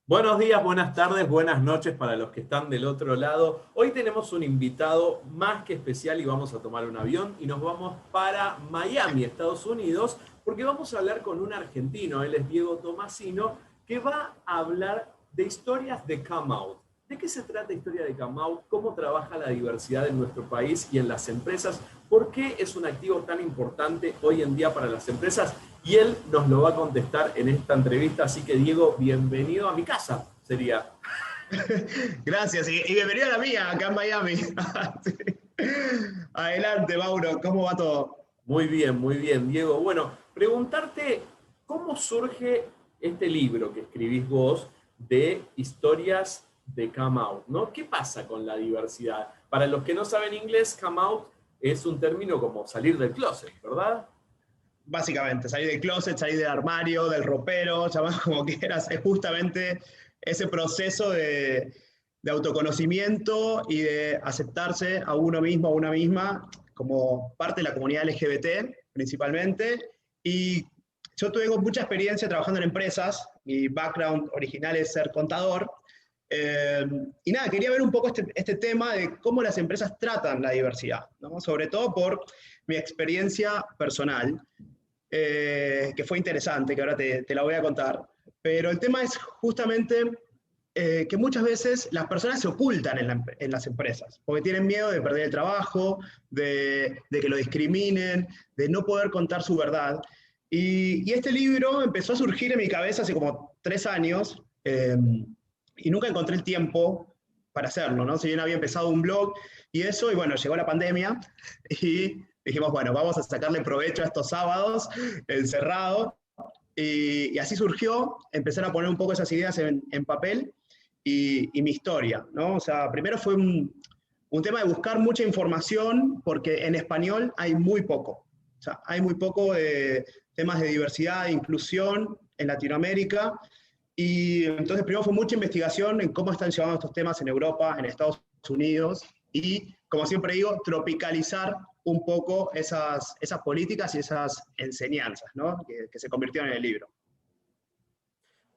Buenos días, buenas tardes, buenas noches para los que están del otro lado. Hoy tenemos un invitado más que especial y vamos a tomar un avión y nos vamos para Miami, Estados Unidos, porque vamos a hablar con un argentino, él es Diego Tomasino, que va a hablar de historias de Come Out. ¿De qué se trata Historia de Come Out? ¿Cómo trabaja la diversidad en nuestro país y en las empresas? ¿Por qué es un activo tan importante hoy en día para las empresas? Y él nos lo va a contestar en esta entrevista. Así que, Diego, bienvenido a mi casa, sería. Gracias, y bienvenido a la mía, acá en Miami. Sí. Adelante, Mauro, ¿cómo va todo? Muy bien, Diego. Bueno, preguntarte cómo surge este libro que escribís vos de historias de Come Out, ¿no? ¿Qué pasa con la diversidad? Para los que no saben inglés, Come Out es un término como salir del closet, ¿verdad? Básicamente, salir del closet, salir del armario, del ropero, llamás como quieras, es justamente ese proceso de autoconocimiento y de aceptarse a uno mismo, a una misma, como parte de la comunidad LGBT principalmente. Y yo tuve mucha experiencia trabajando en empresas, mi background original es ser contador, y nada, quería ver un poco este tema de cómo las empresas tratan la diversidad, ¿no? Sobre todo por mi experiencia personal, que fue interesante, que ahora te la voy a contar. Pero el tema es justamente que muchas veces las personas se ocultan en las empresas, porque tienen miedo de perder el trabajo, de que lo discriminen, de no poder contar su verdad. Y este libro empezó a surgir en mi cabeza hace como 3 años, y nunca encontré el tiempo para hacerlo, ¿no? Si bien había empezado un blog y eso, y bueno, llegó la pandemia y dijimos, bueno, vamos a sacarle provecho a estos sábados encerrado. Y así surgió, empezar a poner un poco esas ideas en papel y mi historia, ¿no? O sea, primero fue un tema de buscar mucha información, porque en español hay muy poco. O sea, hay muy poco de temas de diversidad e inclusión en Latinoamérica. Y entonces primero fue mucha investigación en cómo están llevando estos temas en Europa, en Estados Unidos, y como siempre digo, tropicalizar un poco esas políticas y esas enseñanzas, ¿no? Que se convirtieron en el libro.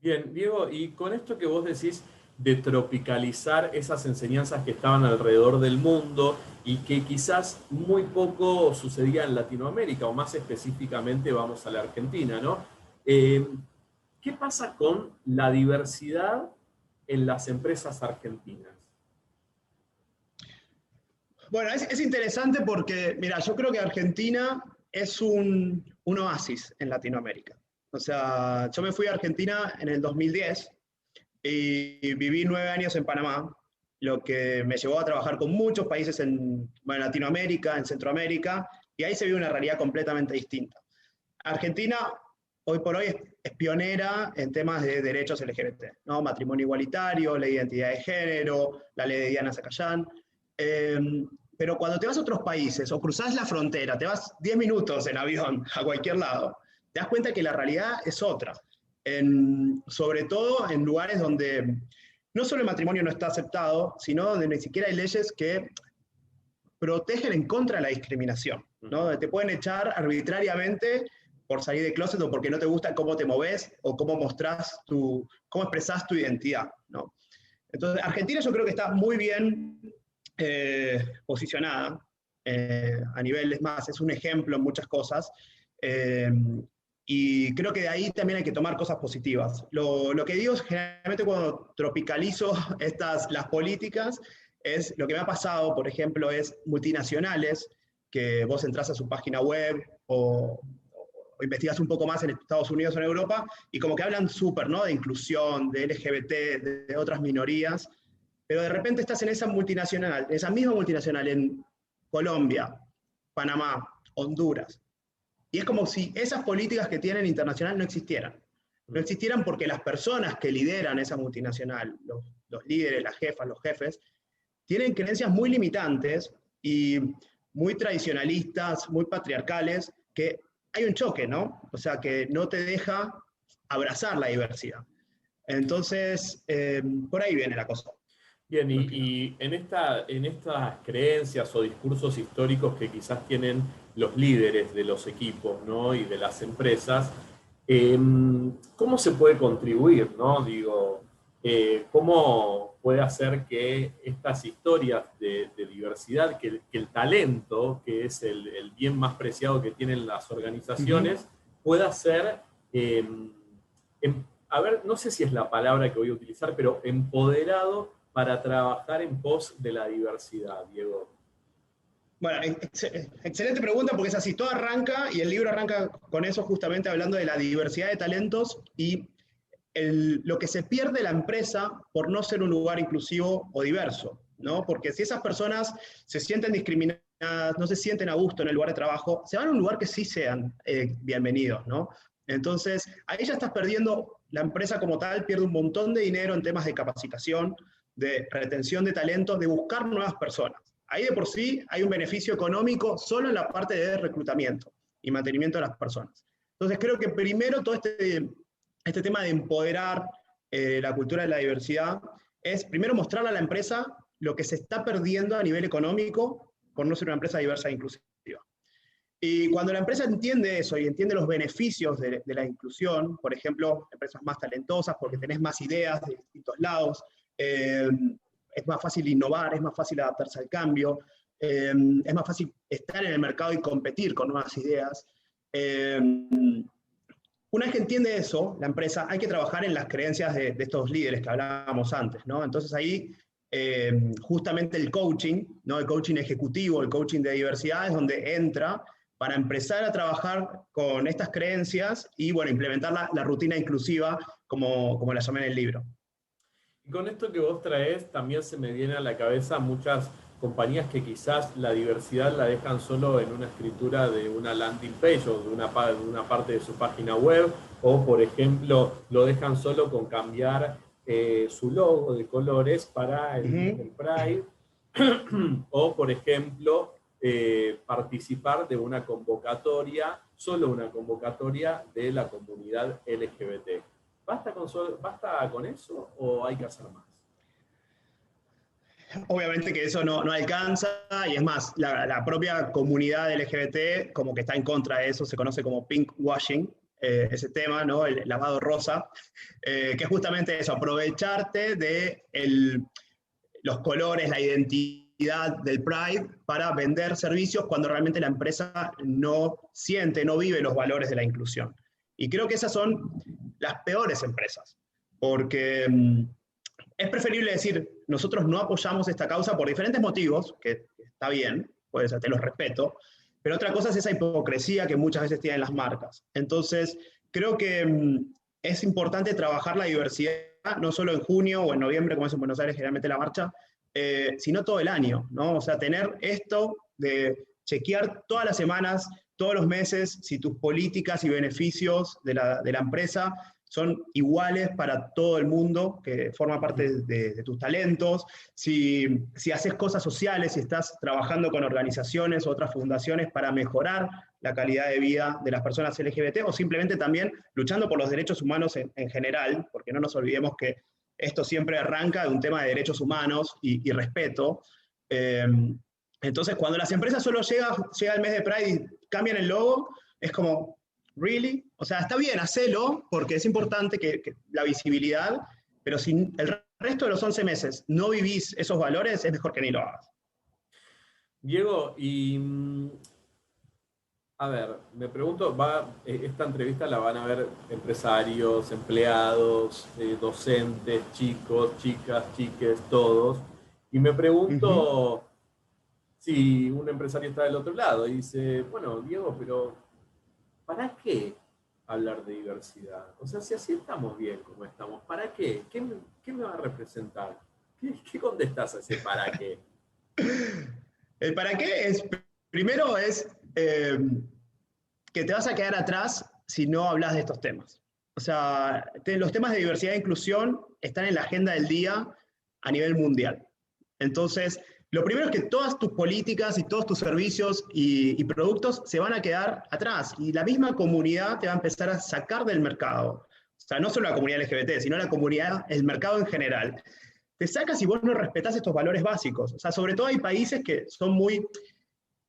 Bien, Diego, y con esto que vos decís de tropicalizar esas enseñanzas que estaban alrededor del mundo y que quizás muy poco sucedía en Latinoamérica, o más específicamente vamos a la Argentina, ¿no? Eh, ¿Qué pasa con la diversidad en las empresas argentinas? Bueno, es interesante porque, mira, yo creo que Argentina es un oasis en Latinoamérica. O sea, yo me fui a Argentina en el 2010 y viví 9 años en Panamá, lo que me llevó a trabajar con muchos países en, bueno, Latinoamérica, en Centroamérica, y ahí se vive una realidad completamente distinta. Argentina, hoy por hoy, es pionera en temas de derechos LGBT, ¿no? Matrimonio igualitario, ley de identidad de género, la ley de Diana Zacayán. Eh, pero cuando te vas a otros países o cruzás la frontera, te vas 10 minutos en avión a cualquier lado, te das cuenta que la realidad es otra. Sobre todo en lugares donde no solo el matrimonio no está aceptado, sino donde ni siquiera hay leyes que protegen en contra de la discriminación, ¿no? Te pueden echar arbitrariamente por salir de closet o porque no te gusta cómo te moves o cómo mostrás cómo expresás tu identidad, ¿no? Entonces, Argentina yo creo que está muy bien posicionada a nivel, es más, es un ejemplo en muchas cosas. Eh, y creo que de ahí también hay que tomar cosas positivas. Lo que digo es generalmente cuando tropicalizo las políticas, es lo que me ha pasado, por ejemplo, es multinacionales, que vos entras a su página web o investigas un poco más en Estados Unidos o en Europa, y como que hablan súper, ¿no? De inclusión, de LGBT, de otras minorías, pero de repente estás en esa multinacional, en esa misma multinacional en Colombia, Panamá, Honduras, y es como si esas políticas que tienen internacional no existieran. No existieran porque las personas que lideran esa multinacional, los líderes, las jefas, los jefes, tienen creencias muy limitantes y muy tradicionalistas, muy patriarcales, que hay un choque, ¿no? O sea, que no te deja abrazar la diversidad. Entonces, por ahí viene la cosa. Bien, Más que nada. y en estas creencias o discursos históricos que quizás tienen los líderes de los equipos, ¿no? Y de las empresas, ¿cómo se puede contribuir, ¿no? Digo, cómo puede hacer que estas historias de diversidad, que el talento, que es el bien más preciado que tienen las organizaciones, pueda ser, a ver, no sé si es la palabra que voy a utilizar, pero empoderado para trabajar en pos de la diversidad, Diego. Bueno, excelente pregunta porque es así, todo arranca y el libro arranca con eso justamente hablando de la diversidad de talentos y lo que se pierde la empresa por no ser un lugar inclusivo o diverso, ¿no? Porque si esas personas se sienten discriminadas, no se sienten a gusto en el lugar de trabajo, se van a un lugar que sí sean bienvenidos, ¿no? Entonces, ahí ya estás perdiendo, la empresa como tal pierde un montón de dinero en temas de capacitación, de retención de talentos, de buscar nuevas personas. Ahí de por sí hay un beneficio económico solo en la parte de reclutamiento y mantenimiento de las personas. Entonces creo que primero todo este tema de empoderar la cultura de la diversidad es primero mostrarle a la empresa lo que se está perdiendo a nivel económico por no ser una empresa diversa e inclusiva. Y cuando la empresa entiende eso y entiende los beneficios de la inclusión, por ejemplo, empresas más talentosas porque tenés más ideas de distintos lados, es más fácil innovar, es más fácil adaptarse al cambio, es más fácil estar en el mercado y competir con nuevas ideas. Una vez que entiende eso, la empresa, hay que trabajar en las creencias de estos líderes que hablábamos antes, ¿no? Entonces ahí, justamente el coaching, ¿no? El coaching ejecutivo, el coaching de diversidad es donde entra para empezar a trabajar con estas creencias y, bueno, implementar la rutina inclusiva como la llamé en el libro. Y con esto que vos traes, también se me viene a la cabeza muchas compañías que quizás la diversidad la dejan solo en una escritura de una landing page o de una parte de su página web, o por ejemplo lo dejan solo con cambiar su logo de colores para el Pride, o por ejemplo participar de una convocatoria, solo una convocatoria de la comunidad LGBT. ¿Basta con eso o hay que hacer más? Obviamente que eso no alcanza, y es más, la propia comunidad LGBT como que está en contra de eso, se conoce como pink washing, ese tema, ¿no? El lavado rosa, que es justamente eso, aprovecharte de los colores, la identidad del Pride para vender servicios cuando realmente la empresa no siente, no vive los valores de la inclusión. Y creo que esas son las peores empresas, porque es preferible decir, nosotros no apoyamos esta causa por diferentes motivos, que está bien, pues te los respeto, pero otra cosa es esa hipocresía que muchas veces tienen las marcas. Entonces, creo que es importante trabajar la diversidad, no solo en junio o en noviembre, como es en Buenos Aires generalmente la marcha, sino todo el año, ¿no? O sea, tener esto de chequear todas las semanas, todos los meses, si tus políticas y beneficios de la empresa son iguales para todo el mundo que forma parte de tus talentos, si haces cosas sociales, si estás trabajando con organizaciones o otras fundaciones para mejorar la calidad de vida de las personas LGBT, o simplemente también luchando por los derechos humanos en general, porque no nos olvidemos que esto siempre arranca de un tema de derechos humanos y respeto. Entonces, cuando las empresas solo llega el mes de Pride y cambian el logo, es como, ¿really? O sea, está bien, hacelo, porque es importante que la visibilidad, pero si el resto de los 11 meses no vivís esos valores, es mejor que ni lo hagas. Diego, y a ver, me pregunto, esta entrevista la van a ver empresarios, empleados, docentes, chicos, chicas, chiques, todos, y me pregunto si un empresario está del otro lado y dice, bueno, Diego, pero ¿para qué hablar de diversidad? O sea, si así estamos bien como estamos, ¿para qué? ¿Qué me va a representar? ¿Qué contestás a ese para qué? El para qué es, primero es que te vas a quedar atrás si no hablas de estos temas. O sea, los temas de diversidad e inclusión están en la agenda del día a nivel mundial. Entonces, lo primero es que todas tus políticas y todos tus servicios y productos se van a quedar atrás y la misma comunidad te va a empezar a sacar del mercado. O sea, no solo la comunidad LGBT, sino la comunidad, el mercado en general. Te saca si vos no respetás estos valores básicos. O sea, sobre todo hay países que son muy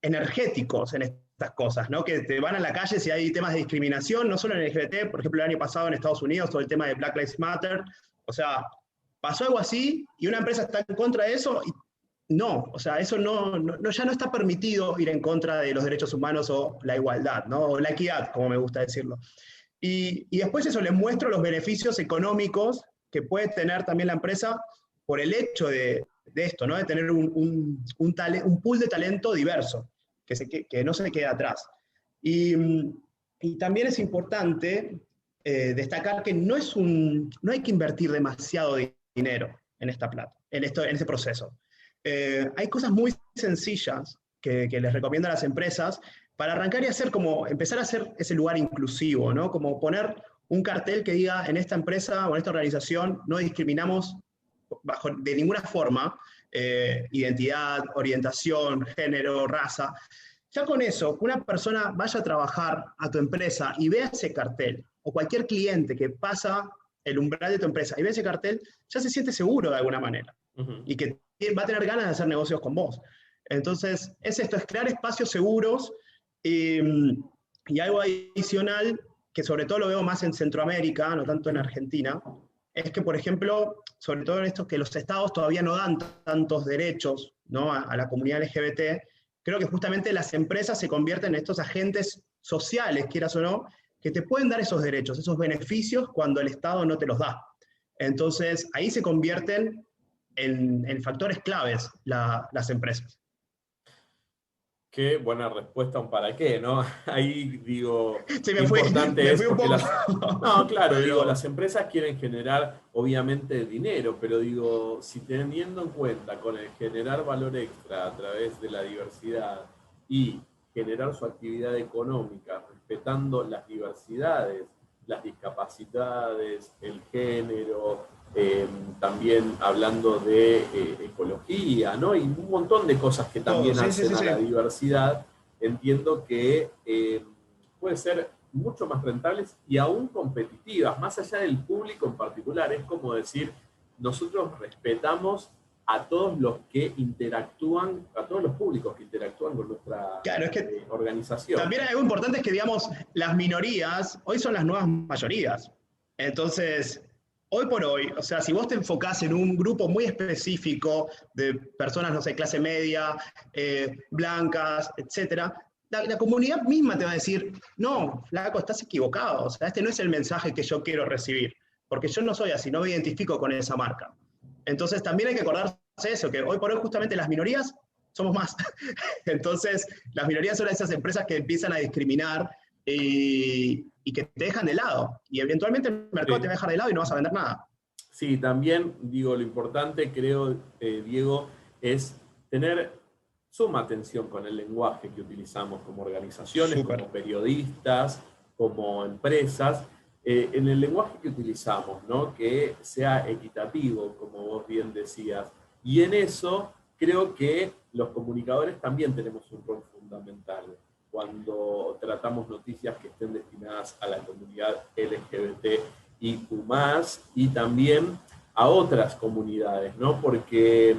energéticos en estas cosas, ¿no? Que te van a la calle si hay temas de discriminación, no solo en LGBT, por ejemplo, el año pasado en Estados Unidos, todo el tema de Black Lives Matter. O sea, pasó algo así y una empresa está en contra de eso, y no, o sea, eso ya no está permitido ir en contra de los derechos humanos o la igualdad, ¿no? O la equidad, como me gusta decirlo. Y después eso, les muestro los beneficios económicos que puede tener también la empresa por el hecho de esto, ¿no? De tener un pool de talento diverso, que no se quede atrás. Y también es importante destacar que no hay que invertir demasiado dinero en esta plata, en este proceso. Hay cosas muy sencillas que les recomiendo a las empresas para arrancar y empezar a hacer ese lugar inclusivo, ¿no? Como poner un cartel que diga, en esta empresa o en esta organización no discriminamos de ninguna forma identidad, orientación, género, raza. Ya con eso, que una persona vaya a trabajar a tu empresa y vea ese cartel, o cualquier cliente que pasa el umbral de tu empresa y ve ese cartel, ya se siente seguro de alguna manera. Y que va a tener ganas de hacer negocios con vos. Entonces, es crear espacios seguros y algo adicional, que sobre todo lo veo más en Centroamérica, no tanto en Argentina, es que, por ejemplo, sobre todo en esto que los estados todavía no dan tantos derechos, ¿no? a la comunidad LGBT, creo que justamente las empresas se convierten en estos agentes sociales, quieras o no, que te pueden dar esos derechos, esos beneficios cuando el Estado no te los da. Entonces, ahí se convierten en factores claves las empresas. Qué buena respuesta, un para qué, ¿no? Ahí digo, Sí, importante me es fui un porque poco. no, claro, digo, las empresas quieren generar obviamente dinero, pero digo, si teniendo en cuenta con el generar valor extra a través de la diversidad y generar su actividad económica respetando las diversidades, las discapacidades, el género, también hablando de ecología, ¿no? Y un montón de cosas que también hacen a la diversidad, entiendo que puede ser mucho más rentables y aún competitivas, más allá del público en particular. Es como decir, nosotros respetamos a todos los que interactúan, a todos los públicos que interactúan con nuestra organización. También algo importante es que, digamos, las minorías hoy son las nuevas mayorías. Entonces, hoy por hoy, o sea, si vos te enfocás en un grupo muy específico de personas, no sé, clase media, blancas, etcétera, la comunidad misma te va a decir, no, flaco, estás equivocado, o sea, este no es el mensaje que yo quiero recibir, porque yo no soy así, no me identifico con esa marca. Entonces también hay que acordarse de eso, que hoy por hoy justamente las minorías somos más. Entonces, las minorías son esas empresas que empiezan a discriminar y que te dejan de lado. Y eventualmente el mercado te va a dejar de lado y no vas a vender nada. Sí, también, digo, lo importante, creo, Diego, es tener suma atención con el lenguaje que utilizamos como organizaciones, como periodistas, como empresas, en el lenguaje que utilizamos, ¿no? Que sea equitativo, como vos bien decías. Y en eso creo que los comunicadores también tenemos un rol fundamental cuando tratamos noticias que estén destinadas a la comunidad LGBTIQ+, y también a otras comunidades, ¿no? Porque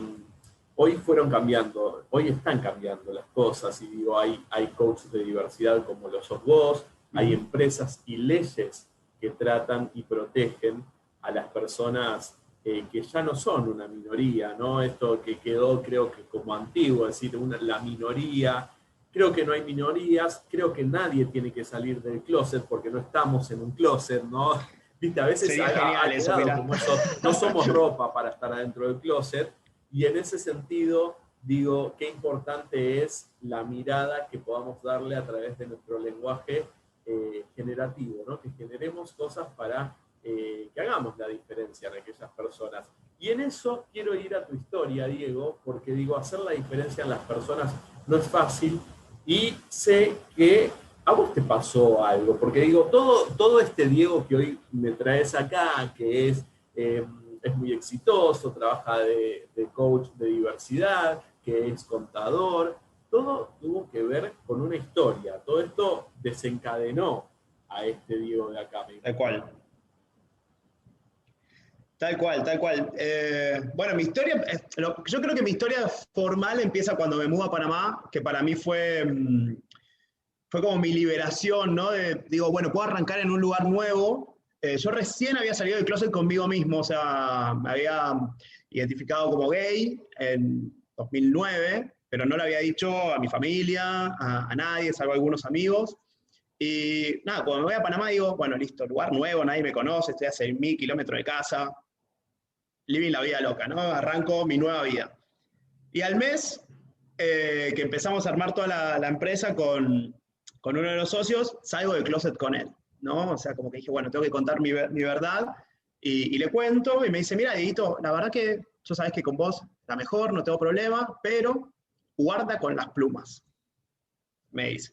hoy están cambiando las cosas, y digo, hay coaches de diversidad como lo sos vos, hay empresas y leyes que tratan y protegen a las personas que ya no son una minoría, ¿no? Esto que quedó, creo que como antiguo, es decir, la minoría. Creo que no hay minorías, creo que nadie tiene que salir del closet porque no estamos en un closet, ¿no? Viste, a veces sería genial eso, como eso, no somos ropa para estar adentro del closet, y en ese sentido digo, qué importante es la mirada que podamos darle a través de nuestro lenguaje generativo, ¿no? Que generemos cosas para que hagamos la diferencia en aquellas personas. Y en eso quiero ir a tu historia, Diego, porque digo, hacer la diferencia en las personas no es fácil, y sé que a vos te pasó algo, porque digo, todo este Diego que hoy me traes acá, que es muy exitoso, trabaja de coach de diversidad, que es contador, todo tuvo que ver con una historia. Todo esto desencadenó a este Diego de acá. Tal cual. Tal cual, tal cual. Bueno, mi historia, yo creo que mi historia formal empieza cuando me mudo a Panamá, que para mí fue como mi liberación, ¿no? Digo, bueno, puedo arrancar en un lugar nuevo, yo recién había salido del closet conmigo mismo, o sea, me había identificado como gay en 2009, pero no lo había dicho a mi familia, a nadie, salvo a algunos amigos. Y nada, cuando me voy a Panamá digo, bueno, listo, lugar nuevo, nadie me conoce, estoy a 6.000 kilómetros de casa, living la vida loca, ¿no? Arranco mi nueva vida. Y al mes que empezamos a armar toda la empresa con uno de los socios, salgo del closet con él, ¿no? O sea, como que dije, bueno, tengo que contar mi verdad, y le cuento, y me dice, mira, Dieguito, la verdad que yo sabes que con vos está mejor, no tengo problema, pero guarda con las plumas, me dice.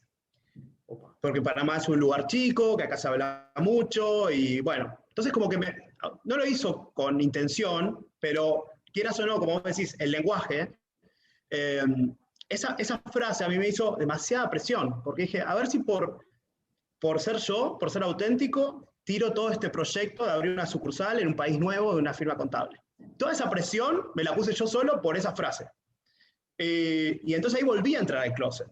Porque Panamá es un lugar chico, que acá se habla mucho, y bueno, entonces como que no lo hizo con intención, pero quieras o no, como vos decís, el lenguaje, eh, esa frase a mí me hizo demasiada presión, porque dije, a ver si por ser yo, por ser auténtico, tiro todo este proyecto de abrir una sucursal en un país nuevo de una firma contable. Toda esa presión me la puse yo solo por esa frase. Y entonces ahí volví a entrar al closet.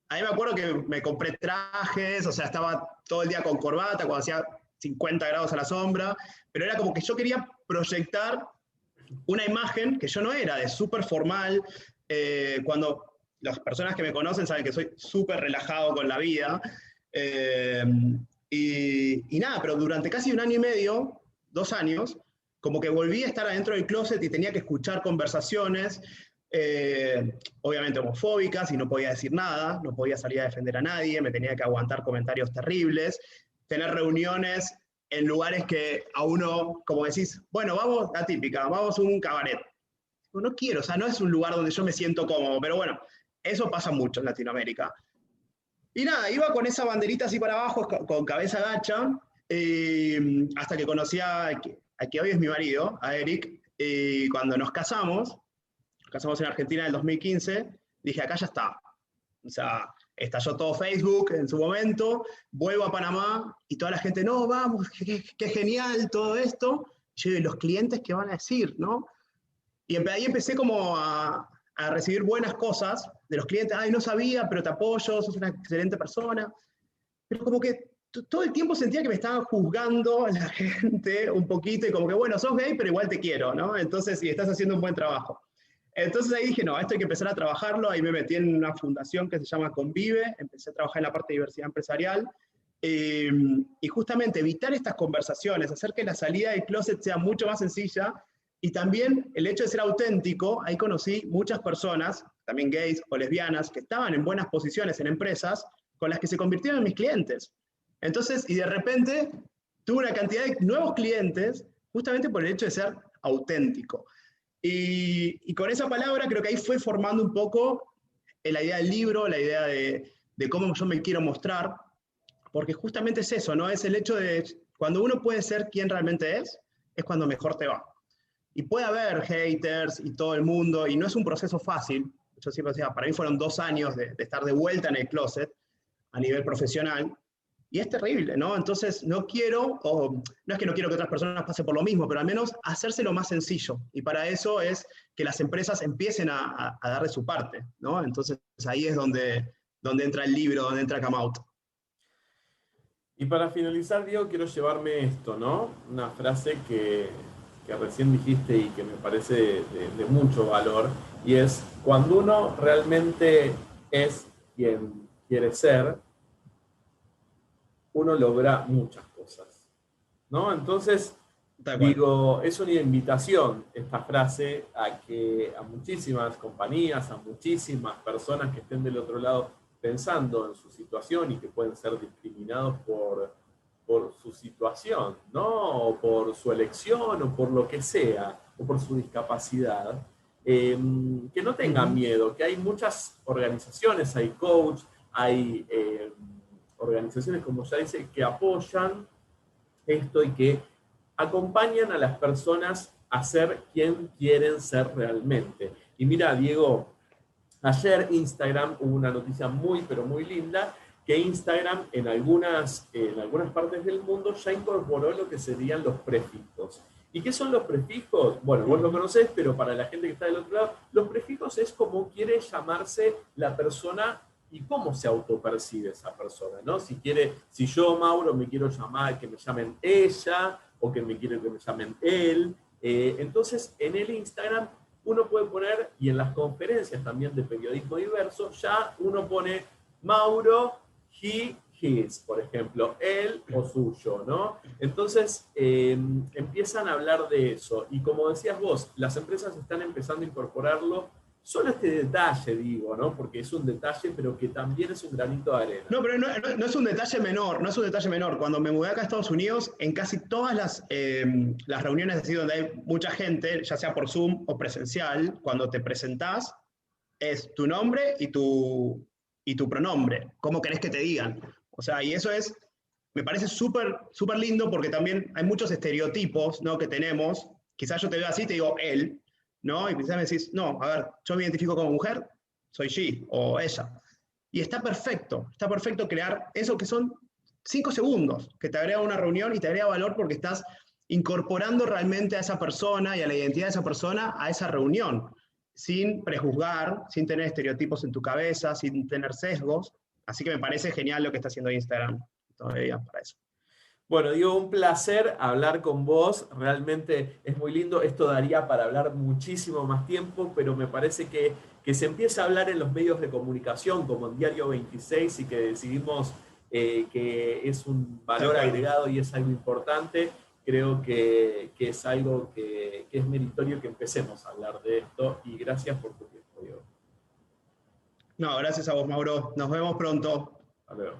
Ahí me acuerdo que me compré trajes, o sea, estaba todo el día con corbata, cuando hacía 50 grados a la sombra, pero era como que yo quería proyectar una imagen que yo no era, de súper formal, cuando las personas que me conocen saben que soy súper relajado con la vida, y nada, pero durante casi 1 año y medio, 2 años, como que volví a estar adentro del closet y tenía que escuchar conversaciones, obviamente homofóbicas, y no podía decir nada, no podía salir a defender a nadie, me tenía que aguantar comentarios terribles, tener reuniones en lugares que a uno, como decís, bueno, vamos, la típica, vamos a un cabaret. No quiero, o sea, no es un lugar donde yo me siento cómodo, pero bueno, eso pasa mucho en Latinoamérica. Y nada, iba con esa banderita así para abajo, con cabeza gacha, hasta que conocí a que hoy es mi marido, a Eric, y cuando nos casamos en Argentina en el 2015, dije, acá ya está. O sea, estalló todo Facebook en su momento, vuelvo a Panamá y toda la gente, no, vamos, qué genial todo esto. Y yo, los clientes, ¿qué van a decir, no? Y ahí empecé como a recibir buenas cosas de los clientes. Ay, no sabía, pero te apoyo, sos una excelente persona. Pero como que todo el tiempo sentía que me estaban juzgando la gente un poquito, y como que, bueno, sos gay, pero igual te quiero, ¿no? Entonces, y estás haciendo un buen trabajo. Entonces ahí dije, no, esto hay que empezar a trabajarlo. Ahí me metí en una fundación que se llama Convive, empecé a trabajar en la parte de diversidad empresarial, y justamente evitar estas conversaciones, hacer que la salida del closet sea mucho más sencilla, y también el hecho de ser auténtico. Ahí conocí muchas personas, también gays o lesbianas, que estaban en buenas posiciones en empresas, con las que se convirtieron en mis clientes. Entonces, y de repente, tuve una cantidad de nuevos clientes, justamente por el hecho de ser auténtico. Y con esa palabra creo que ahí fue formando un poco la idea del libro, la idea de cómo yo me quiero mostrar, porque justamente es eso, ¿no? Es el hecho de, cuando uno puede ser quien realmente es cuando mejor te va. Y puede haber haters y todo el mundo, y no es un proceso fácil. Yo siempre decía, para mí fueron 2 años de estar de vuelta en el closet a nivel profesional, y es terrible, ¿no? Entonces no quiero, o no es que no quiero que otras personas pasen por lo mismo, pero al menos hacérselo más sencillo. Y para eso es que las empresas empiecen a dar de su parte, ¿no? Entonces ahí es donde entra el libro, donde entra Come Out. Y para finalizar, Diego, quiero llevarme esto, ¿no? Una frase que recién dijiste y que me parece de mucho valor, y es: cuando uno realmente es quien quiere ser, uno logra muchas cosas, ¿no? Entonces, digo, es una invitación esta frase a que a muchísimas compañías, a muchísimas personas que estén del otro lado pensando en su situación y que pueden ser discriminados por su situación, ¿no? O por su elección, o por lo que sea, o por su discapacidad, que no tengan miedo, que hay muchas organizaciones, hay coach, hay organizaciones, como ya dice, que apoyan esto y que acompañan a las personas a ser quien quieren ser realmente. Y mira, Diego, ayer Instagram hubo una noticia muy, pero muy linda, que Instagram en algunas partes del mundo ya incorporó lo que serían los prefijos. ¿Y qué son los prefijos? Bueno, vos lo conocés, pero para la gente que está del otro lado, los prefijos es como quiere llamarse la persona y cómo se autopercibe esa persona, ¿no? Si yo, Mauro, me quiero llamar, que me llamen ella, o que me quiero que me llamen él. Entonces, en el Instagram uno puede poner, y en las conferencias también de periodismo diverso, ya uno pone Mauro, he, his, por ejemplo, él o suyo, ¿no? Entonces, empiezan a hablar de eso. Y como decías vos, las empresas están empezando a incorporarlo. Solo este detalle, digo, ¿no? Porque es un detalle, pero que también es un granito de arena. No, pero no es un detalle menor, no es un detalle menor. Cuando me mudé acá a Estados Unidos, en casi todas las reuniones así donde hay mucha gente, ya sea por Zoom o presencial, cuando te presentás, es tu nombre y tu pronombre, cómo querés que te digan. O sea, y eso es, me parece súper, súper lindo porque también hay muchos estereotipos, ¿no? Que tenemos. Quizás yo te veo así y te digo él, ¿no? Y quizás me decís, no, a ver, yo me identifico como mujer, soy she o ella. Y está perfecto crear eso que son 5 segundos, que te agrega una reunión y te agrega valor porque estás incorporando realmente a esa persona y a la identidad de esa persona a esa reunión, sin prejuzgar, sin tener estereotipos en tu cabeza, sin tener sesgos. Así que me parece genial lo que está haciendo Instagram todavía para eso. Bueno, Diego, un placer hablar con vos. Realmente es muy lindo. Esto daría para hablar muchísimo más tiempo, pero me parece que se empieza a hablar en los medios de comunicación, como en Diario 26, y que decidimos que es un valor agregado y es algo importante. Creo que es algo que es meritorio que empecemos a hablar de esto. Y gracias por tu tiempo, Diego. No, gracias a vos, Mauro. Nos vemos pronto. Hasta luego.